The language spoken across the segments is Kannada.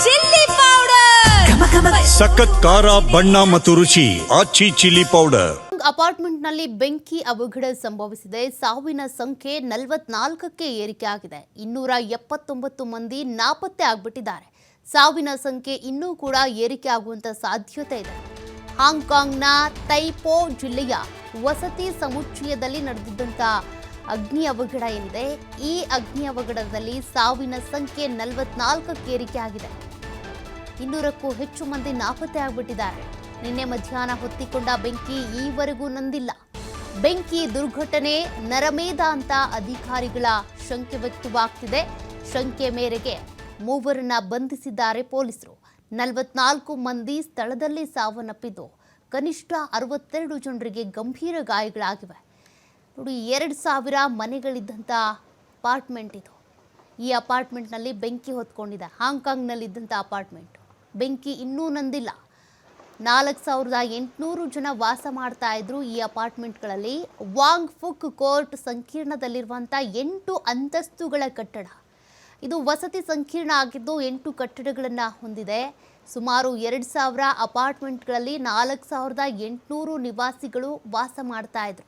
ಚಿಲ್ಲಿ ಪೌಡರ್ ಸಖತ್ ಖಾರ ಬಣ್ಣ ಮತ್ತು ರುಚಿ ಆಚಿ ಚಿಲ್ಲಿ ಪೌಡರ್. ಅಪಾರ್ಟ್ಮೆಂಟ್ನಲ್ಲಿ ಬೆಂಕಿ ಅವಘಡ ಸಂಭವಿಸಿದೆ. ಸಾವಿನ ಸಂಖ್ಯೆ 44ಕ್ಕೆ ಏರಿಕೆ ಆಗಿದೆ. 279 ಮಂದಿ ನಾಪತ್ತೆ ಆಗ್ಬಿಟ್ಟಿದ್ದಾರೆ. ಸಾವಿನ ಸಂಖ್ಯೆ ಇನ್ನೂ ಕೂಡ ಏರಿಕೆ ಆಗುವಂತ ಸಾಧ್ಯತೆ ಇದೆ. ಹಾಂಗ್ಕಾಂಗ್ನ ತೈಪೋ ಜಿಲ್ಲೆಯ ವಸತಿ ಸಮುಚ್ಚಯದಲ್ಲಿ ನಡೆದಿದ್ದಂತ ಅಗ್ನಿ ಅವಘಡ ಏನಿದೆ, ಈ ಅಗ್ನಿ ಅವಘಡದಲ್ಲಿ ಸಾವಿನ ಸಂಖ್ಯೆ 44ಕ್ಕೆ ಏರಿಕೆ ಆಗಿದೆ. 200ಕ್ಕೂ ಹೆಚ್ಚು ಮಂದಿ ನಾಪತ್ತೆ ಆಗ್ಬಿಟ್ಟಿದ್ದಾರೆ. ನಿನ್ನೆ ಮಧ್ಯಾಹ್ನ ಹೊತ್ತಿಕೊಂಡ ಬೆಂಕಿ ಈವರೆಗೂ ನಂದಿಲ್ಲ. ಬೆಂಕಿ ದುರ್ಘಟನೆ ನರಮೇಧ ಅಂತ ಅಧಿಕಾರಿಗಳ ಶಂಕೆ ವ್ಯಕ್ತವಾಗ್ತಿದೆ. ಶಂಕೆ ಮೇರೆಗೆ ಮೂವರನ್ನ ಬಂಧಿಸಿದ್ದಾರೆ ಪೊಲೀಸರು. 44 ಮಂದಿ ಸ್ಥಳದಲ್ಲಿ ಸಾವನ್ನಪ್ಪಿದ್ದು, ಕನಿಷ್ಠ 62 ಜನರಿಗೆ ಗಂಭೀರ ಗಾಯಗಳಾಗಿವೆ. ನೋಡಿ, 2000 ಮನೆಗಳಿದ್ದಂಥ ಅಪಾರ್ಟ್ಮೆಂಟ್ ಇದು. ಈ ಅಪಾರ್ಟ್ಮೆಂಟ್ನಲ್ಲಿ ಬೆಂಕಿ ಹೊತ್ಕೊಂಡಿದೆ. ಹಾಂಗ್ಕಾಂಗ್ನಲ್ಲಿದ್ದಂಥ ಅಪಾರ್ಟ್ಮೆಂಟ್. ಬೆಂಕಿ ಇನ್ನೂ ನಂದಿಲ್ಲ. 4800 ಜನ ವಾಸ ಮಾಡ್ತಾ ಇದ್ರು ಈ ಅಪಾರ್ಟ್ಮೆಂಟ್ಗಳಲ್ಲಿ. ವಾಂಗ್ ಫುಕ್ ಕೋರ್ಟ್ ಸಂಕೀರ್ಣದಲ್ಲಿರುವಂಥ 8 ಅಂತಸ್ತುಗಳ ಕಟ್ಟಡ ಇದು. ವಸತಿ ಸಂಕೀರ್ಣ ಆಗಿದ್ದು 8 ಕಟ್ಟಡಗಳನ್ನು ಹೊಂದಿದೆ. ಸುಮಾರು 2000 ಅಪಾರ್ಟ್ಮೆಂಟ್ಗಳಲ್ಲಿ 4800 ನಿವಾಸಿಗಳು ವಾಸ ಮಾಡ್ತಾ ಇದ್ರು.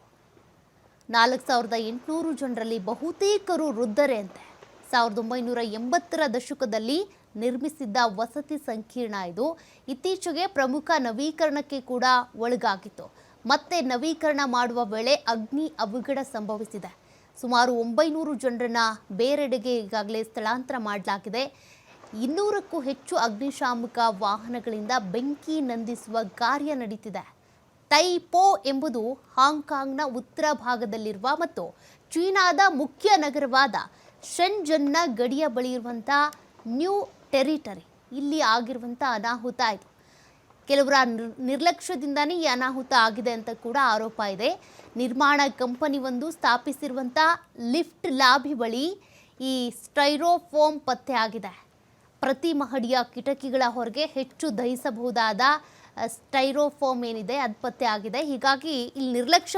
4800 ಜನರಲ್ಲಿ ಬಹುತೇಕರು ವೃದ್ಧರೇ ಅಂತೆ. 1980ರ ದಶಕದಲ್ಲಿ ನಿರ್ಮಿಸಿದ್ದ ವಸತಿ ಸಂಕೀರ್ಣ ಇದು. ಇತ್ತೀಚೆಗೆ ಪ್ರಮುಖ ನವೀಕರಣಕ್ಕೆ ಕೂಡ ಒಳಗಾಗಿತ್ತು. ಮತ್ತೆ ನವೀಕರಣ ಮಾಡುವ ವೇಳೆ ಅಗ್ನಿ ಅವಘಡ ಸಂಭವಿಸಿದೆ. ಸುಮಾರು 900 ಜನರನ್ನ ಬೇರೆಡೆಗೆ ಈಗಾಗಲೇ ಸ್ಥಳಾಂತರ ಮಾಡಲಾಗಿದೆ. 200ಕ್ಕೂ ಹೆಚ್ಚು ಅಗ್ನಿಶಾಮಕ ವಾಹನಗಳಿಂದ ಬೆಂಕಿ ನಂದಿಸುವ ಕಾರ್ಯ ನಡೀತಿದೆ. ತೈಪೋ ಎಂಬುದು ಹಾಂಗ್ಕಾಂಗ್ನ ಉತ್ತರ ಭಾಗದಲ್ಲಿರುವ ಮತ್ತು ಚೀನಾದ ಮುಖ್ಯ ನಗರವಾದ ಶೆಂಜನ್ನ ಗಡಿಯ ಬಳಿ ಇರುವಂಥ ನ್ಯೂ ಟೆರಿಟರಿ. ಇಲ್ಲಿ ಆಗಿರುವಂಥ ಅನಾಹುತ ಇದು. ಕೆಲವರ ನಿರ್ಲಕ್ಷ್ಯದಿಂದನೇ ಈ ಅನಾಹುತ ಆಗಿದೆ ಅಂತ ಕೂಡ ಆರೋಪ ಇದೆ. ನಿರ್ಮಾಣ ಕಂಪನಿ ಒಂದು ಸ್ಥಾಪಿಸಿರುವಂಥ ಲಿಫ್ಟ್ ಲಾಬಿ ಬಳಿ ಈ ಸ್ಟೈರೋಫೋಮ್ ಪತ್ತೆ ಆಗಿದೆ. ಪ್ರತಿ ಮಹಡಿಯ ಕಿಟಕಿಗಳ ಹೊರಗೆ ಹೆಚ್ಚು ದಹಿಸಬಹುದಾದ ಸ್ಟೈರೋಫೋಮ್ ಏನಿದೆ ಅದು ಪತ್ತೆ ಆಗಿದೆ. ಹೀಗಾಗಿ ಇಲ್ಲಿ ನಿರ್ಲಕ್ಷ್ಯ